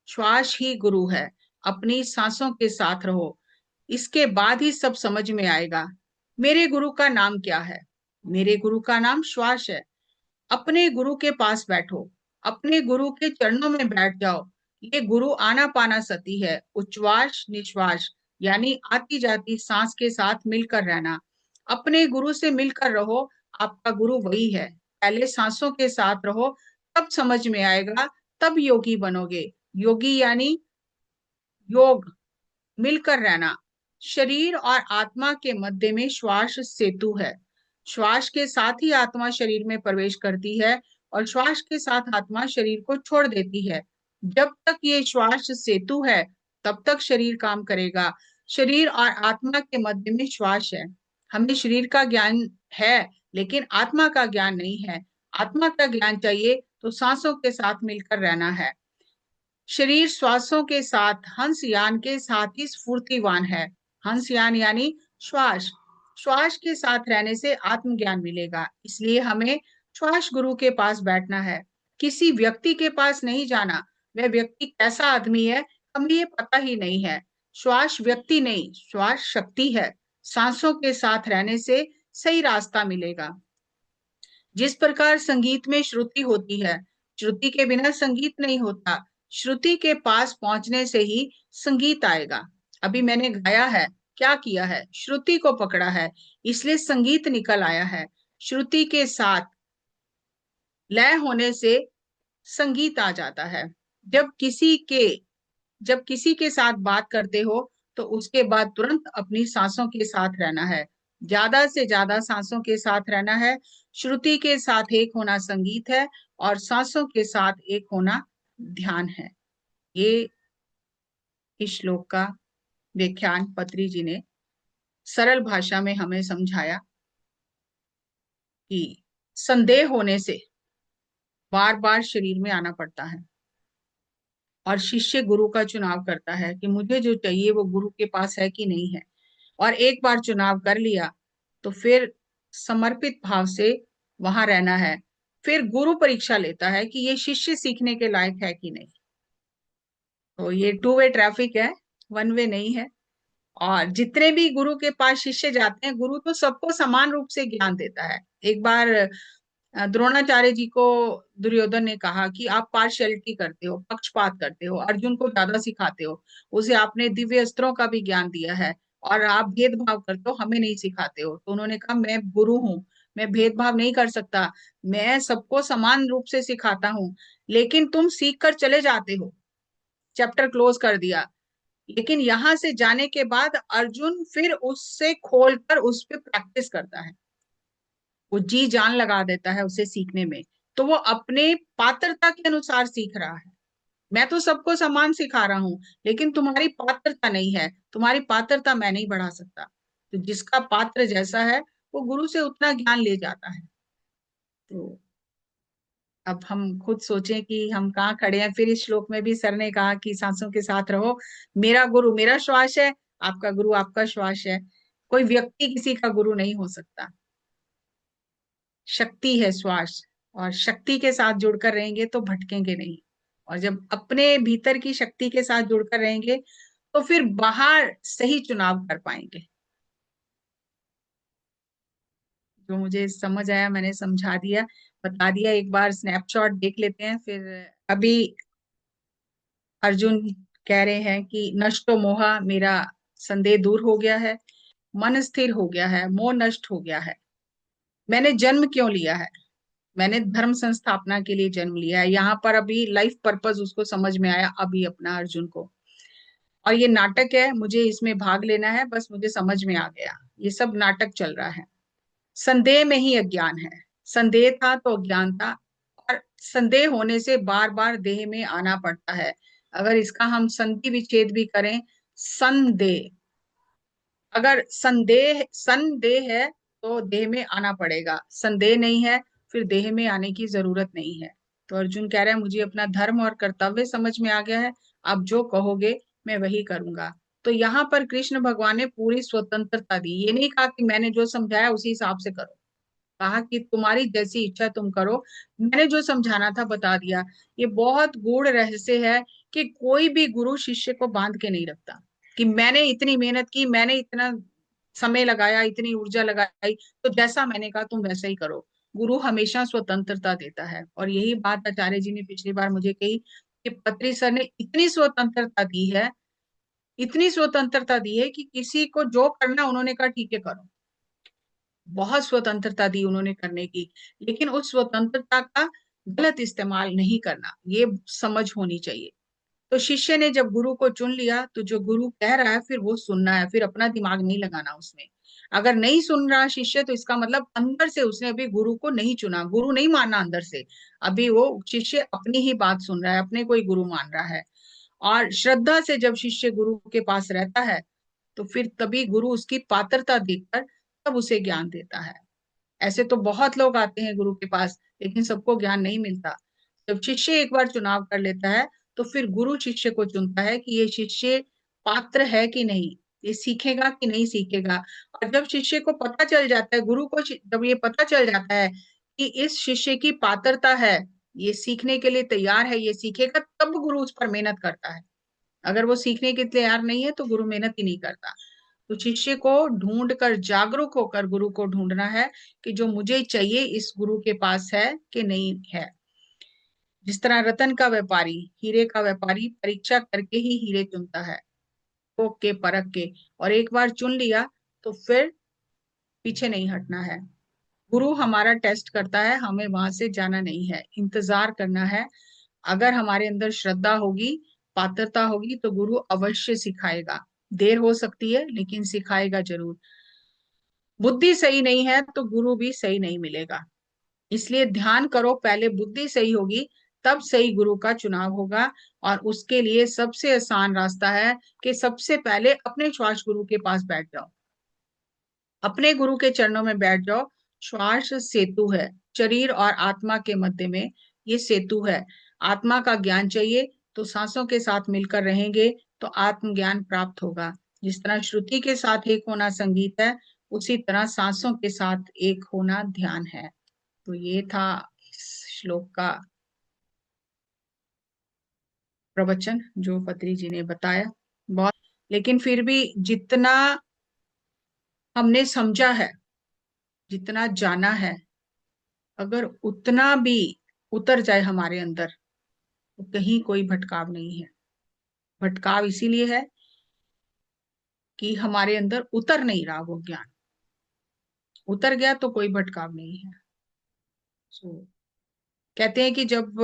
श्वास ही गुरु है। अपनी सांसों के साथ रहो, इसके बाद ही सब समझ में आएगा। मेरे गुरु का नाम क्या है? मेरे गुरु का नाम श्वास है। अपने गुरु के पास बैठो, अपने गुरु के चरणों में बैठ जाओ। ये गुरु आनापाना सती है, उच्छ्वास निश्वास, यानी आती जाती सांस के साथ मिलकर रहना। अपने गुरु से मिलकर रहो, आपका गुरु वही है। पहले सांसों के साथ रहो, तब समझ में आएगा, तब योगी बनोगे। योगी यानी योग, मिलकर रहना। शरीर और आत्मा के मध्य में श्वास सेतु है। श्वास के साथ ही आत्मा शरीर में प्रवेश करती है और श्वास के साथ आत्मा शरीर को छोड़ देती है। जब तक ये श्वास सेतु है तब तक शरीर काम करेगा। शरीर और आत्मा के मध्य में श्वास है। हमें शरीर का ज्ञान है, लेकिन आत्मा का ज्ञान नहीं है। आत्मा का ज्ञान चाहिए तो सांसों के साथ मिलकर रहना है। शरीर श्वासों के साथ हंस यान के साथ ही स्फूर्तिवान है। हंस यान यानी श्वास। श्वास के साथ रहने से आत्मज्ञान मिलेगा, इसलिए हमें श्वास गुरु के पास बैठना है। किसी व्यक्ति के पास नहीं जाना। वह व्यक्ति कैसा आदमी है हमें ये पता ही नहीं है। श्वास व्यक्ति नहीं, श्वास शक्ति है। सांसों के साथ रहने से सही रास्ता मिलेगा। जिस प्रकार संगीत में श्रुति होती है, श्रुति के बिना संगीत नहीं होता। श्रुति के पास पहुंचने से ही संगीत आएगा। अभी मैंने गाया है, क्या किया है, श्रुति को पकड़ा है, इसलिए संगीत निकल आया है। श्रुति के साथ लय होने से संगीत आ जाता है। जब किसी के जब किसी के साथ बात करते हो तो उसके बाद तुरंत अपनी सांसों के साथ रहना है। ज्यादा से ज्यादा सांसों के साथ रहना है। श्रुति के साथ एक होना संगीत है और सांसों के साथ एक होना ध्यान है। ये इस श्लोक का व्याख्यान पत्री जी ने सरल भाषा में हमें समझाया। कि संदेह होने से बार बार शरीर में आना पड़ता है, और शिष्य गुरु का चुनाव करता है कि मुझे जो चाहिए वो गुरु के पास है कि नहीं है। और एक बार चुनाव कर लिया तो फिर समर्पित भाव से वहां रहना है। फिर गुरु परीक्षा लेता है कि ये शिष्य सीखने के लायक है कि नहीं। तो ये टू वे ट्रैफिक है, वन वे नहीं है। और जितने भी गुरु के पास शिष्य जाते हैं, गुरु तो सबको समान रूप से ज्ञान देता है। एक बार द्रोणाचार्य जी को दुर्योधन ने कहा कि आप पार्शियलिटी करते हो, पक्षपात करते हो, अर्जुन को ज्यादा सिखाते हो, उसे आपने दिव्य अस्त्रों का भी ज्ञान दिया है, और आप भेदभाव करते हो, हमें नहीं सिखाते हो। तो उन्होंने कहा मैं गुरु हूँ, मैं भेदभाव नहीं कर सकता, मैं सबको समान रूप से सिखाता हूँ। लेकिन तुम सीख कर चले जाते हो, चैप्टर क्लोज कर दिया। लेकिन यहां से जाने के बाद अर्जुन फिर उससे खोलकर उस पर प्रैक्टिस करता है, वो जी जान लगा देता है उसे सीखने में। तो वो अपने पात्रता के अनुसार सीख रहा है। मैं तो सबको समान सिखा रहा हूँ, लेकिन तुम्हारी पात्रता नहीं है, तुम्हारी पात्रता मैं नहीं बढ़ा सकता। तो जिसका पात्र जैसा है वो गुरु से उतना ज्ञान ले जाता है। तो अब हम खुद सोचें कि हम कहाँ खड़े हैं। फिर इस श्लोक में भी सर ने कहा कि सांसों के साथ रहो, मेरा गुरु मेरा श्वास है, आपका गुरु आपका श्वास है। कोई व्यक्ति किसी का गुरु नहीं हो सकता। शक्ति है श्वास, और शक्ति के साथ जुड़कर रहेंगे तो भटकेंगे नहीं। और जब अपने भीतर की शक्ति के साथ जुड़कर रहेंगे तो फिर बाहर सही चुनाव कर पाएंगे। जो मुझे समझ आया मैंने समझा दिया, बता दिया। एक बार स्नैपशॉट देख लेते हैं फिर। अभी अर्जुन कह रहे हैं कि नष्टो मोहा, मेरा संदेह दूर हो गया है, मन स्थिर हो गया है, मोह नष्ट हो गया है। मैंने जन्म क्यों लिया है? मैंने धर्म संस्थापना के लिए जन्म लिया है। यहाँ पर अभी लाइफ पर्पस उसको समझ में आया अभी अपना अर्जुन को। और ये नाटक है, मुझे इसमें भाग लेना है, बस मुझे समझ में आ गया ये सब नाटक चल रहा है। संदेह में ही अज्ञान है, संदेह था तो अज्ञान था। और संदेह होने से बार बार देह में आना पड़ता है। अगर इसका हम संधि विच्छेद भी करें, संदेह, अगर संदेह संदेह है तो देह में आना पड़ेगा, संदेह नहीं है फिर देह में आने की जरूरत नहीं है। तो अर्जुन कह रहा है मुझे अपना धर्म और कर्तव्य समझ में आ गया है, आप जो कहोगे मैं वही करूंगा। तो यहाँ पर कृष्ण भगवान ने पूरी स्वतंत्रता दी, ये नहीं कहा कि मैंने जो समझाया उसी हिसाब से करो, कहा कि तुम्हारी जैसी इच्छा तुम करो, मैंने जो समझाना था बता दिया। ये बहुत गूढ़ रहस्य है कि कोई भी गुरु शिष्य को बांध के नहीं रखता कि मैंने इतनी मेहनत की, मैंने इतना समय लगाया, इतनी ऊर्जा लगाई, तो जैसा मैंने कहा तुम वैसा ही करो। गुरु हमेशा स्वतंत्रता देता है, और यही बात आचार्य जी ने पिछली बार मुझे कही कि पत्री सर ने इतनी स्वतंत्रता दी है, इतनी स्वतंत्रता दी है कि किसी को जो करना उन्होंने कहा ठीक है करो। बहुत स्वतंत्रता दी उन्होंने करने की, लेकिन उस स्वतंत्रता का गलत इस्तेमाल नहीं करना, ये समझ होनी चाहिए। तो शिष्य ने जब गुरु को चुन लिया तो जो गुरु कह रहा है फिर वो सुनना है, फिर अपना दिमाग नहीं लगाना उसमें। अगर नहीं सुन रहा शिष्य तो इसका मतलब अंदर से उसने अभी गुरु को नहीं चुना, गुरु नहीं माना अंदर से। अभी वो शिष्य अपनी ही बात सुन रहा है, अपने कोई गुरु मान रहा है। और श्रद्धा से जब शिष्य गुरु के पास रहता है तो फिर तभी गुरु उसकी पात्रता देखकर तब उसे ज्ञान देता है। ऐसे तो बहुत लोग आते हैं गुरु के पास, लेकिन सबको ज्ञान नहीं मिलता। जब शिष्य एक बार चुनाव कर लेता है तो फिर गुरु शिष्य को चुनता है कि ये शिष्य पात्र है कि नहीं, ये सीखेगा कि नहीं सीखेगा। और जब शिष्य को पता चल जाता है, गुरु को जब ये पता चल जाता है कि इस शिष्य की पात्रता है, ये सीखने के लिए तैयार है, ये सीखेगा, तब गुरु उस पर मेहनत करता है। अगर वो सीखने के लिए तैयार नहीं है तो गुरु मेहनत ही नहीं करता। तो शिष्य को ढूंढ कर, जागरूक होकर गुरु को ढूंढना है कि जो मुझे चाहिए इस गुरु के पास है कि नहीं है। जिस तरह रतन का व्यापारी, हीरे का व्यापारी परीक्षा करके ही हीरे चुनता है, टोक के परख के। और एक बार चुन लिया तो फिर पीछे नहीं हटना है। गुरु हमारा टेस्ट करता है, हमें वहां से जाना नहीं है, इंतजार करना है। अगर हमारे अंदर श्रद्धा होगी, पात्रता होगी, तो गुरु अवश्य सिखाएगा। देर हो सकती है लेकिन सिखाएगा जरूर। बुद्धि सही नहीं है तो गुरु भी सही नहीं मिलेगा। इसलिए ध्यान करो, पहले बुद्धि सही होगी तब सही गुरु का चुनाव होगा। और उसके लिए सबसे आसान रास्ता है कि सबसे पहले अपने श्वास गुरु के पास बैठ जाओ, अपने गुरु के चरणों में बैठ जाओ। श्वास सेतु है, शरीर और आत्मा के मध्य में ये सेतु है। आत्मा का ज्ञान चाहिए तो सांसों के साथ मिलकर रहेंगे तो आत्म ज्ञान प्राप्त होगा। जिस तरह श्रुति के साथ एक होना संगीत है, उसी तरह सांसों के साथ एक होना ध्यान है। तो ये था इस श्लोक का प्रवचन जो पत्री जी ने बताया। बहुत, लेकिन फिर भी जितना हमने समझा है, जितना जाना है, अगर उतना भी उतर जाए हमारे अंदर तो कहीं कोई भटकाव नहीं है। भटकाव इसीलिए है कि हमारे अंदर उतर नहीं रहा वो ज्ञान। उतर गया तो कोई भटकाव नहीं है। सो कहते हैं कि जब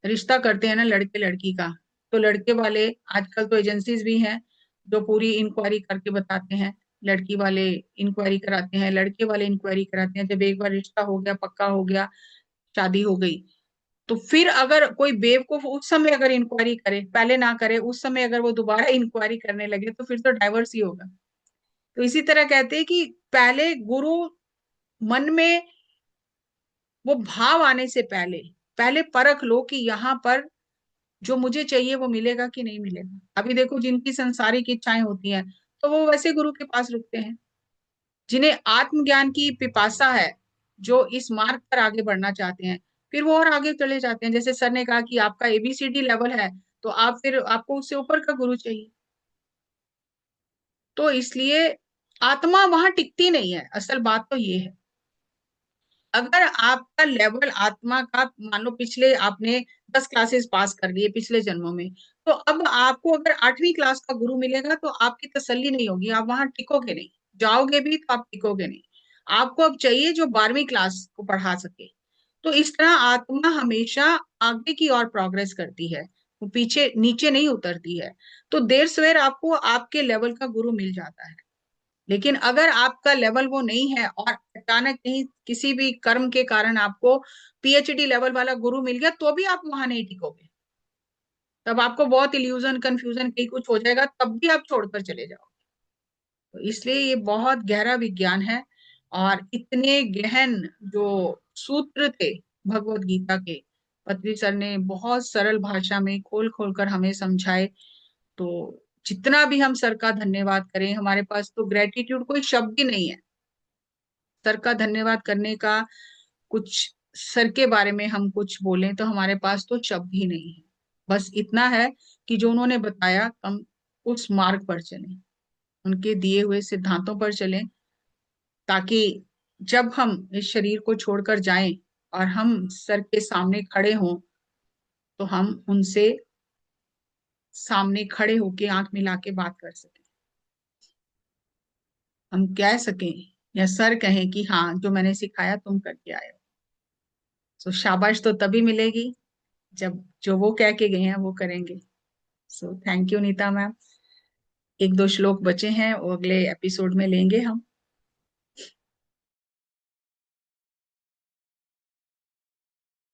रिश्ता करते हैं ना लड़के लड़की का, तो लड़के वाले, आजकल तो एजेंसीज भी हैं जो पूरी इंक्वायरी करके बताते हैं। लड़की वाले इंक्वायरी कराते हैं, लड़के वाले इंक्वायरी कराते हैं। जब एक बार रिश्ता हो गया, पक्का हो गया, शादी हो गई, तो फिर अगर कोई बेवकूफ उस समय अगर इंक्वायरी करे, पहले ना करे, उस समय अगर वो दोबारा इंक्वायरी करने लगे तो फिर तो डाइवर्स ही होगा। तो इसी तरह कहते हैं कि पहले गुरु मन में वो भाव आने से पहले, पहले परख लो कि यहाँ पर जो मुझे चाहिए वो मिलेगा कि नहीं मिलेगा। अभी देखो जिनकी संसारिक इच्छाएं होती हैं तो वो वैसे गुरु के पास रुकते हैं। जिन्हें आत्मज्ञान की पिपासा है, जो इस मार्ग पर आगे बढ़ना चाहते हैं, फिर वो और आगे चले जाते हैं। जैसे सर ने कहा कि आपका एबीसीडी लेवल है, तो आप फिर आपको उससे ऊपर का गुरु चाहिए। तो इसलिए आत्मा वहां टिकती नहीं है, असल बात तो ये है। अगर आपका लेवल आत्मा का, मान लो पिछले आपने 10 क्लासेस पास कर लिए पिछले जन्मों में, तो अब आपको अगर 8वीं क्लास का गुरु मिलेगा तो आपकी तसल्ली नहीं होगी, आप वहां टिकोगे नहीं। जाओगे भी तो आप टिकोगे नहीं। आपको अब चाहिए जो 12वीं क्लास को पढ़ा सके। तो इस तरह आत्मा हमेशा आगे की ओर प्रोग्रेस करती है, वो पीछे नीचे नहीं उतरती है। तो देर सवेर आपको आपके लेवल का गुरु मिल जाता है। लेकिन अगर आपका लेवल वो नहीं है और अचानक कहीं किसी भी कर्म के कारण आपको पीएचडी लेवल वाला गुरु मिल गया, तो भी आप वहां नहीं टिकोगे। तब आपको बहुत इल्यूजन कंफ्यूजन कहीं कुछ हो जाएगा, तब भी आप छोड़कर चले जाओ। तो इसलिए ये बहुत गहरा विज्ञान है। और इतने गहन जो सूत्र थे भगवत गीता के, पत्री सर ने बहुत सरल भाषा में खोल खोल कर हमें समझाए। तो जितना भी हम सर का धन्यवाद करें, हमारे पास तो ग्रेटिट्यूड कोई शब्द ही नहीं है। सर का धन्यवाद करने का, कुछ सर के बारे में हम कुछ बोलें तो हमारे पास तो शब्द ही नहीं है। बस इतना है कि जो उन्होंने बताया हम उस मार्ग पर चलें, उनके दिए हुए सिद्धांतों पर चलें, ताकि जब हम इस शरीर को छोड़कर जाएं और हम सर के सामने खड़े हों, तो हम उनसे सामने खड़े होके आंख मिला के बात कर सकें। हम कह सकें या सर कहें कि हाँ, जो मैंने सिखाया तुम करके आए हो। तो शाबाश तो तभी मिलेगी जब जो वो कह के गए हैं वो करेंगे। So thank you Neeta ma'am. एक दो श्लोक बचे हैं, वो अगले एपिसोड में लेंगे हम।